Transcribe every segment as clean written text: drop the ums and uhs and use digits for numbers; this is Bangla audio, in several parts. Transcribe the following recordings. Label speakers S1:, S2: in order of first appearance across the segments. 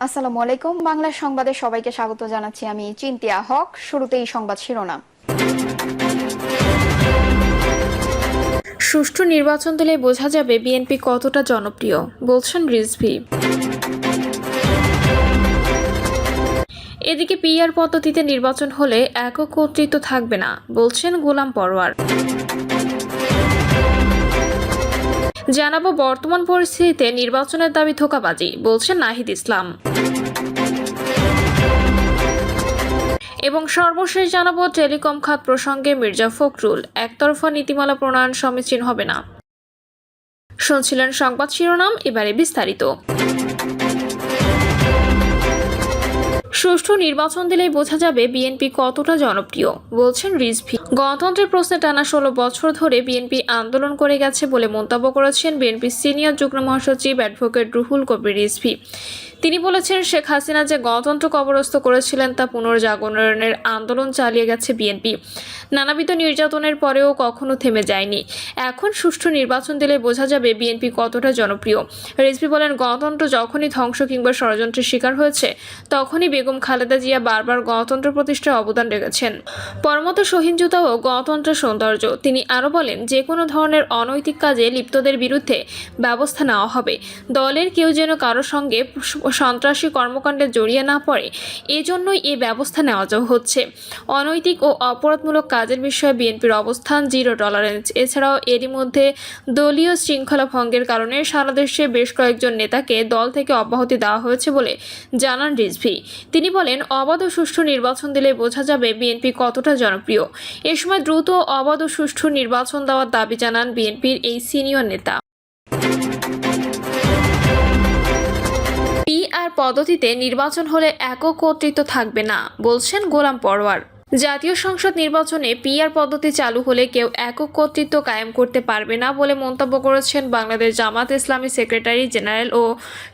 S1: আসসালামু আলাইকুম। বাংলা সংবাদে সবাইকে স্বাগত জানাচ্ছি। আমি চিন্তিয়া হক। শুরুতেই সংবাদ শিরোনাম।
S2: সুষ্ঠু নির্বাচন দিলে বোঝা যাবে বিএনপি কতটা জনপ্রিয়, বলছেন রিজভী। এদিকে পিআর পদ্ধতিতে নির্বাচন হলে একক কর্তৃত্ব থাকবে না, বলছেন গোলাম পরোয়ার। জানাবো বর্তমান পরিস্থিতিতে নির্বাচনের দাবি ধোঁকাবাজি, বলছেন নাহিদ ইসলাম। এবং সর্বশেষ জানাবো টেলিকম খাত প্রসঙ্গে মির্জা ফখরুল, একতরফা নীতিমালা প্রণয়ন সমীচীন হবে না। শুনছিলেন সংবাদ শিরোনাম, এবারে বিস্তারিত। সুষ্ঠু নির্বাচন দিলেই বোঝা যাবে বিএনপি কতটা জনপ্রিয়, বলছেন রিজভী। গণতন্ত্রের প্রশ্নে টানা 16 বছর ধরে বিএনপি আন্দোলন করে গেছে বলে মন্তব্য করেছেন বিএনপির সিনিয়র যুগ্ম মহাসচিব অ্যাডভোকেট রুহুল কবির রিজভী। তিনি বলেছেন, শেখ হাসিনা যে গণতন্ত্র কবরস্থ করেছিলেন তা পুনর্জাগরণের আন্দোলন চালিয়ে গেছে বিএনপি। নানাবিধ নির্যাতনের পরেও কখনো থেমে যায়নি। এখন সুষ্ঠু নির্বাচন দিলে বোঝা যাবে বিএনপি কতটা জনপ্রিয়। রিজভী বলেন, গণতন্ত্র যখনই ধ্বংস কিংবা ষড়যন্ত্রের শিকার হয়েছে তখনই বেগম খালেদা জিয়া বারবার গণতন্ত্র প্রতিষ্ঠায় অবদান রেখেছেন। পরমত সহিংসতা ও গণতন্ত্রের সৌন্দর্য। তিনি আরও বলেন, যে কোনো ধরনের অনৈতিক কাজে লিপ্তদের বিরুদ্ধে ব্যবস্থা নেওয়া হবে। দলের কেউ যেন কারো সঙ্গে সন্ত্রাসী কর্মকাণ্ডে জড়িয়ে না পড়ে, এজন্যই এ ব্যবস্থা নেওয়া হচ্ছে। অনৈতিক ও অপরাধমূলক কাজের বিষয়ে বিএনপির অবস্থান জিরো টলারেন্স। এছাড়াও এরই মধ্যে দলীয় শৃঙ্খলা ভঙ্গের কারণে সারা দেশে বেশ কয়েকজন নেতাকে দল থেকে অব্যাহতি দেওয়া হয়েছে বলে জানান রিজভী। তিনি বলেন, অবাধ ও সুষ্ঠু নির্বাচন দিলে বোঝা যাবে বিএনপি কতটা জনপ্রিয়। এ সময় দ্রুত অবাধ ও সুষ্ঠু নির্বাচন দেওয়ার দাবি জানান বিএনপির এই সিনিয়র নেতা। পিআর পদ্ধতিতে নির্বাচন হলে একক কর্তৃত্ব থাকবে না, বলছেন গোলাম পরোয়ার। জাতীয় সংসদ নির্বাচনে পিআর পদ্ধতি চালু হলে কেউ একক কর্তৃত্ব কায়েম করতে পারবে না বলে মন্তব্য করেছেন বাংলাদেশ জামাত ইসলামী সেক্রেটারি জেনারেল ও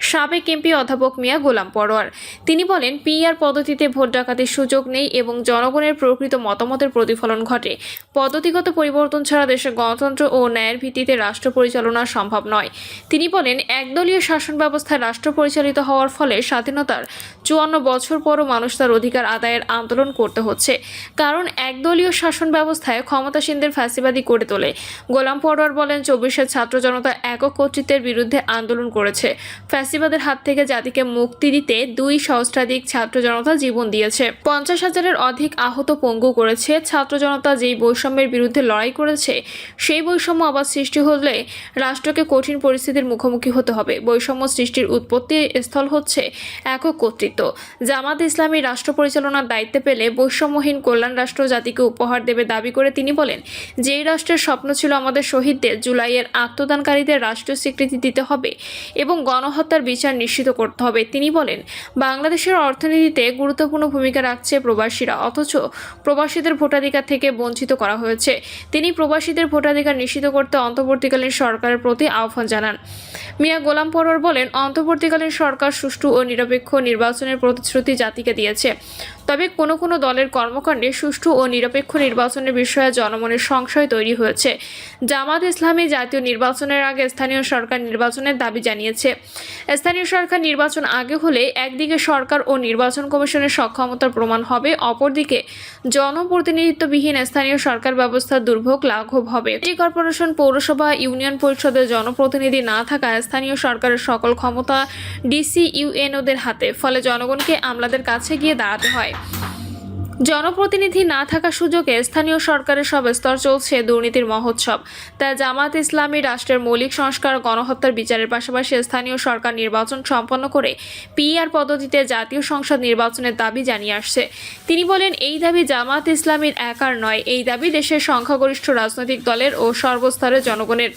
S2: সাবেক এমপি অধ্যাপক মিয়া গোলাম পরোয়ার। তিনি বলেন, পিআর পদ্ধতিতে ভোট ডাকাতির সুযোগ নেই এবং জনগণের প্রকৃত মতামতের প্রতিফলন ঘটে। পদ্ধতিগত পরিবর্তন ছাড়া দেশে গণতন্ত্র ও ন্যায়ের ভিত্তিতে রাষ্ট্র পরিচালনা সম্ভব নয়। তিনি বলেন, একদলীয় শাসন ব্যবস্থায় রাষ্ট্র পরিচালিত হওয়ার ফলে স্বাধীনতার 54 বছর পরও মানুষ তার অধিকার আদায়ের আন্দোলন করতে হচ্ছে, কারণ একদলীয় শাসন ব্যবস্থায় ক্ষমতাসীনদের ফ্যাসিবাদী করে তোলে। গোলাম পরোয়ার বলেন, 24-এর ছাত্র জনতা একক কর্তৃত্বের বিরুদ্ধে আন্দোলন করেছে। ফ্যাসিবাদের হাত থেকে জাতিকে মুক্তি দিতে 2 সহস্রাধিক ছাত্র জনতা জীবন দিয়েছে। 50,000-এর অধিক আহত পঙ্গু করেছে। ছাত্র জনতা যেই বৈষম্যের বিরুদ্ধে লড়াই করেছে, সেই বৈষম্য আবার সৃষ্টি হলে রাষ্ট্রকে কঠিন পরিস্থিতির মুখোমুখি হতে হবে। বৈষম্য সৃষ্টির উৎপত্তি স্থল হচ্ছে একক কর্তৃত্ব। জামাত ইসলামী রাষ্ট্র পরিচালনার দায়িত্বে পেলে বৈষম্যহীন কল্যাণ রাষ্ট্র জাতিকে উপহার দেবে দাবি করে তিনি বলেন, যেই রাষ্ট্রের স্বপ্ন ছিল আমাদের শহীদদের, জুলাইয়ের আত্মদানকারীদের রাষ্ট্রীয় স্বীকৃতি দিতে হবে এবং গণহত্যার বিচার নিশ্চিত করতে হবে। তিনি বলেন, বাংলাদেশের অর্থনীতিতে গুরুত্বপূর্ণ ভূমিকা রাখছে প্রবাসীরা, অথচ প্রবাসীদের ভোটাধিকার থেকে বঞ্চিত করা হয়েছে। তিনি প্রবাসীদের ভোটাধিকার নিশ্চিত করতে অন্তর্বর্তীকালীন সরকারের প্রতি আহ্বান জানান। মিয়া গোলাম পরোয়ার বলেন, অন্তর্বর্তীকালীন সরকার সুষ্ঠু ও নিরপেক্ষ নির্বাচনের প্রতিশ্রুতি জাতিকে দিয়েছে। তবে কোনো কোনো দলের কর্মকাণ্ডে সুষ্ঠু ও নিরপেক্ষ নির্বাচনের বিষয়ে জনমনের সংশয় তৈরি হয়েছে। জামাত ইসলামী জাতীয় নির্বাচনের আগে স্থানীয় সরকার নির্বাচনের দাবি জানিয়েছে। স্থানীয় সরকার নির্বাচন আগে হলে একদিকে সরকার ও নির্বাচন কমিশনের সক্ষমতার প্রমাণ হবে, অপরদিকে জনপ্রতিনিধিত্ববিহীন স্থানীয় সরকার ব্যবস্থার দুর্ভোগ লাঘব হবে। সিটি কর্পোরেশন, পৌরসভা, ইউনিয়ন পরিষদের জনপ্রতিনিধি না থাকায় স্থানীয় সরকারের সকল ক্ষমতা ডিসি ইউএনওদের হাতে, ফলে জনগণকে আমলাদের কাছে গিয়ে দাঁড়াতে হয়। জনপ্রতিনিধি না থাকা সুযোগে স্থানীয় সরকারের সব স্তর চলছে দুর্নীতির মহোৎসব। তাই জামাত ইসলামী রাষ্ট্রের মৌলিক সংস্কার, গণহত্যার বিচারের পাশাপাশি স্থানীয় সরকার নির্বাচন সম্পন্ন করে পিআর পদ্ধতিতে জাতীয় সংসদ নির্বাচনের দাবি জানিয়ে আসছে। তিনি বলেন, এই দাবি জামাত ইসলামীর একার নয়, এই দাবি দেশের সংখ্যাগরিষ্ঠ রাজনৈতিক দলের ও সর্বস্তরের জনগণের।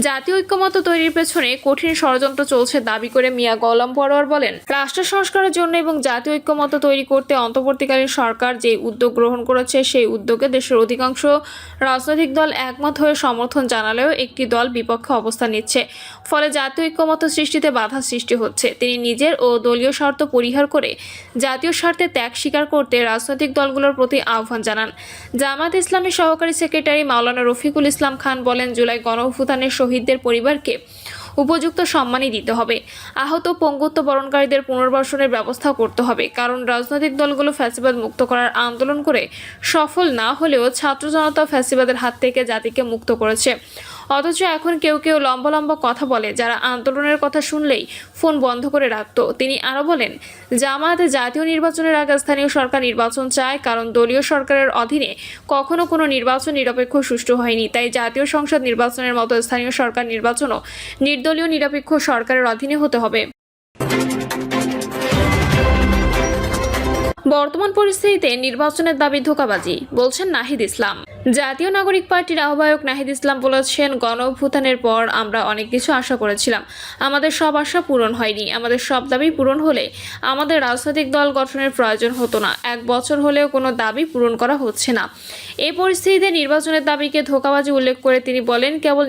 S2: জাতীয় ঐক্যমত্য তৈরির পেছনে কঠিন ষড়যন্ত্র চলছে দাবি করে মিয়া গোলাম পরোয়ার বলেন, রাষ্ট্র সংস্কারের জন্য এবং জাতীয় ঐক্যমত্য তৈরি করতে অন্তর্বর্তীকালীন সরকার যে উদ্যোগ গ্রহণ করেছে, সেই উদ্যোগে দেশের অধিকাংশ রাজনৈতিক দল একমত হয়ে সমর্থন জানালেও একটি দল বিপক্ষে অবস্থান নিচ্ছে, ফলে জাতীয় ঐক্যমত্য সৃষ্টিতে বাধা সৃষ্টি হচ্ছে। তিনি নিজের ও দলীয় স্বার্থ পরিহার করে জাতীয় স্বার্থে ত্যাগ স্বীকার করতে রাজনৈতিক দলগুলোর প্রতি আহ্বান জানান। জামাত ইসলামী সহকারী সেক্রেটারি মাওলানা রফিকুল ইসলাম খান বলেন, জুলাই গণঅভ্যুত্থানের শহীদদের পরিবারকে উপযুক্ত সম্মানই দিতে হবে। আহত পঙ্গুত্ব বরণকারীদের পুনর্বাসনের ব্যবস্থা করতে হবে, কারণ রাজনৈতিক দলগুলো ফ্যাসিবাদ মুক্ত করার আন্দোলন করে সফল না হলেও ছাত্র জনতা ফ্যাসিবাদের হাত থেকে জাতিকে মুক্ত করেছে। অথচ এখন কেউ কেউ লম্বা লম্বা কথা বলে, যারা আন্দোলনের কথা শুনলেই ফোন বন্ধ করে রাখত। তিনি আরও বলেন, জামায়াত জাতীয় নির্বাচনের আগে স্থানীয় সরকার নির্বাচন চায়, কারণ দলীয় সরকারের অধীনে কখনো কোনো নির্বাচন নিরপেক্ষ সুষ্ঠু হয়নি। তাই জাতীয় সংসদ নির্বাচনের মতো স্থানীয় সরকার নির্বাচনও নির্দলীয় নিরপেক্ষ সরকারের অধীনে হতে হবে। বর্তমান পরিস্থিতিতে নির্বাচনের দাবি ধোঁকাবাজি, বলছেন নাহিদ ইসলাম। জাতীয় নাগরিক পার্টির আহ্বায়ক নাহিদ ইসলাম বলেছেন, গণ অভ্যুত্থানের পর আমরা অনেক কিছু আশা করেছিলাম, আমাদের সব আশা পূরণ হয়নি। আমাদের সব দাবি পূরণ হলে আমাদের রাজনৈতিক দল গঠনের প্রয়োজন হতো না। 1 বছর হলেও কোনো দাবি পূরণ করা হচ্ছে না। এই পরিস্থিতিতে নির্বাচনের দাবিকে ধোঁকাবাজি উল্লেখ করে তিনি বলেন, কেবল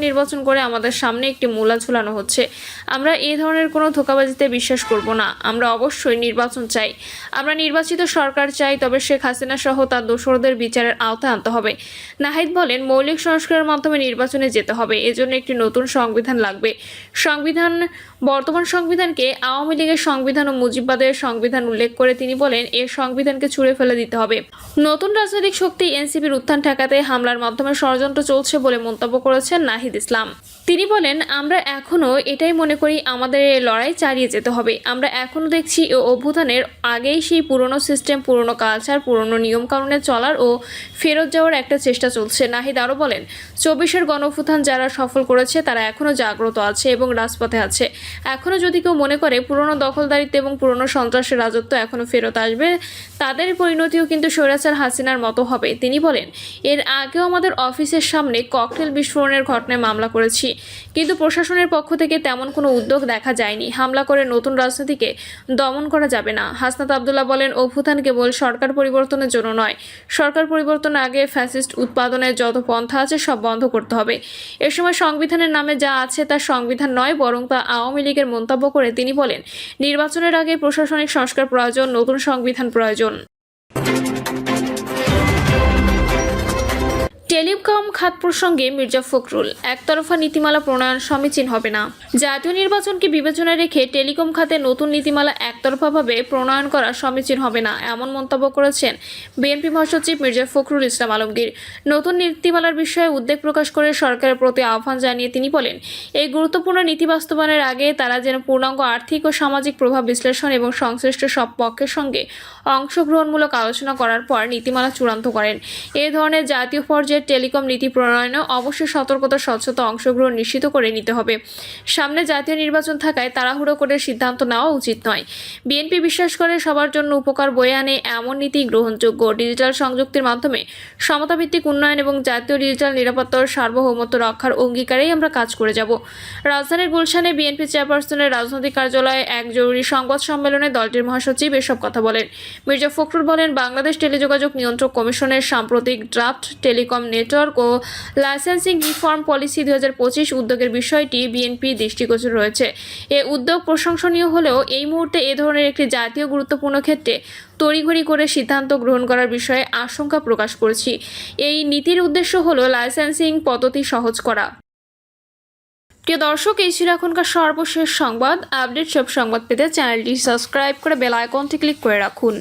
S2: নির্বাচন করে আমাদের সামনে একটি মূলা ঝুলানো হচ্ছে। আমরা এই ধরনের কোনো ধোঁকাবাজিতে বিশ্বাস করব না। আমরা অবশ্যই নির্বাচন চাই। আমরা নির্বাচিত সরকার চাই, তবে শেখ হাসিনা সহ তার দোসরদের বিচারের আওতায় আনতে হবে। নাহিদ বলেন, মৌলিক সংস্কারের মাধ্যমে নির্বাচনে যেতে হবে। এজন্য একটি নতুন সংবিধান লাগবে। বর্তমান সংবিধানকে আওয়ামী লীগের সংবিধান ও মুজিববাদের সংবিধান উল্লেখ করে তিনি বলেন, এই সংবিধানকে ছুঁড়ে ফেলে দিতে হবে। নতুন রাজনৈতিক শক্তি এনসিপির উত্থান ঠেকাতে হামলার মাধ্যমে ষড়যন্ত্র চলছে বলে মন্তব্য করেছেন নাহিদ ইসলাম। তিনি বলেন, আমরা এখনও এটাই মনে করি, আমাদের এই লড়াই চালিয়ে যেতে হবে। আমরা এখনও দেখছি এই অভ্যুত্থানের আগেই সেই পুরনো সিস্টেম, পুরনো কালচার, পুরনো নিয়মকানুনে চলার ও ফেরত যাওয়ার একটা চেষ্টা চলছে। নাহিদ আরও বলেন, 24-এর গণ অভ্যুত্থান যারা সফল করেছে তারা এখনও জাগ্রত আছে এবং রাজপথে আছে। এখনও যদি কেউ মনে করে পুরনো দখলদারিত্ব এবং পুরনো সন্ত্রাসের রাজত্ব এখনও ফেরত আসবে, তাদের পরিণতিও কিন্তু স্বৈরাচার হাসিনার মতো হবে। তিনি বলেন, এর আগেও আমাদের অফিসের সামনে ককটেল বিস্ফোরণের ঘটনায় মামলা করেছি, কিন্তু প্রশাসনের পক্ষ থেকে তেমন কোনো উদ্যোগ দেখা যায়নি। হামলা করে নতুন রাজনীতিকে দমন করা যাবে না। হাসনাত আব্দুল্লাহ বলেন, অভ্যুত্থান কেবল সরকার পরিবর্তনের জন্য নয়, সরকার পরিবর্তনের আগে ফ্যাসিস্ট উৎপাদনের যত পন্থা আছে সব বন্ধ করতে হবে। এ সময় সংবিধানের নামে যা আছে তা সংবিধান নয়, বরং তা আওয়ামী লীগের মন্তব্য করে তিনি বলেন, নির্বাচনের আগে প্রশাসনিক সংস্কার প্রয়োজন, নতুন সংবিধান প্রয়োজন। টেলিকম খাত প্রসঙ্গে মির্জা ফখরুল, একতরফা নীতিমালা প্রণয়ন সমীচীন হবে না। জাতীয় নির্বাচনকে বিবেচনায় রেখে টেলিকম খাতে নতুন নীতিমালা একতরফাভাবে প্রণয়ন করা সমীচীন হবে না, এমন মন্তব্য করেছেন বিএনপি মহাসচিব মির্জা ফখরুল ইসলাম আলমগীর। নতুন নীতিমালার বিষয়ে উদ্বেগ প্রকাশ করে সরকারের প্রতি আহ্বান জানিয়ে তিনি বলেন, এই গুরুত্বপূর্ণ নীতি বাস্তবায়নের আগে তারা যেন পূর্ণাঙ্গ আর্থিক ও সামাজিক প্রভাব বিশ্লেষণ এবং সংশ্লিষ্ট সব পক্ষের সঙ্গে অংশগ্রহণমূলক আলোচনা করার পর নীতিমালা চূড়ান্ত করেন। এ ধরনের জাতীয় পর্যায়ে টেলিকম নীতি প্রণয়নে অবশ্যই সতর্কতা, স্বচ্ছতা, অংশগ্রহণ নিশ্চিত করে নিতে হবে। সামনে জাতীয় নির্বাচন থাকায় তাড়াহুড়ো করে সিদ্ধান্ত নেওয়া উচিত নয়। বিএনপি বিশ্বাস করে সবার জন্য উপকার বয়ে আনে এমন নীতি গ্রহণযোগ্য। ডিজিটাল সংযুক্তির মাধ্যমে সমতাভিত্তিক উন্নয়ন এবং জাতীয় ডিজিটাল নিরাপত্তার সার্বভৌমত্ব রক্ষার অঙ্গীকারেই আমরা কাজ করে যাব। রাজধানীর গুলশানে বিএনপি চেয়ারপারসনের রাজনৈতিক কার্যালয়ে এক জরুরি সংবাদ সম্মেলনে দলটির মহাসচিব এসব কথা বলেন। মির্জা ফখরুল বলেন, বাংলাদেশ টেলিযোগাযোগ নিয়ন্ত্রক কমিশনের সাম্প্রতিক ড্রাফট টেলিকম নেটওয়ার্ক ও লাইসেন্সিং রিফর্ম পলিসি 2025 উদ্যোগের বিষয়টি বিএনপি দৃষ্টিগোচর রয়েছে। এ উদ্যোগ প্রশংসনীয় হলেও এই মুহূর্তে এ ধরনের একটি জাতীয় গুরুত্বপূর্ণ ক্ষেত্রে তড়িঘড়ি করে সিদ্ধান্ত গ্রহণ করার বিষয়ে আশঙ্কা প্রকাশ করেছি। এই নীতির উদ্দেশ্য হলো লাইসেন্সিং পদ্ধতি সহজ করা। প্রিয় দর্শক, এই ছিল এখনকার সর্বশেষ সংবাদ। আপডেট সব সংবাদ পেতে চ্যানেলটি সাবস্ক্রাইব করে বেল আইকনটি ক্লিক করে রাখুন।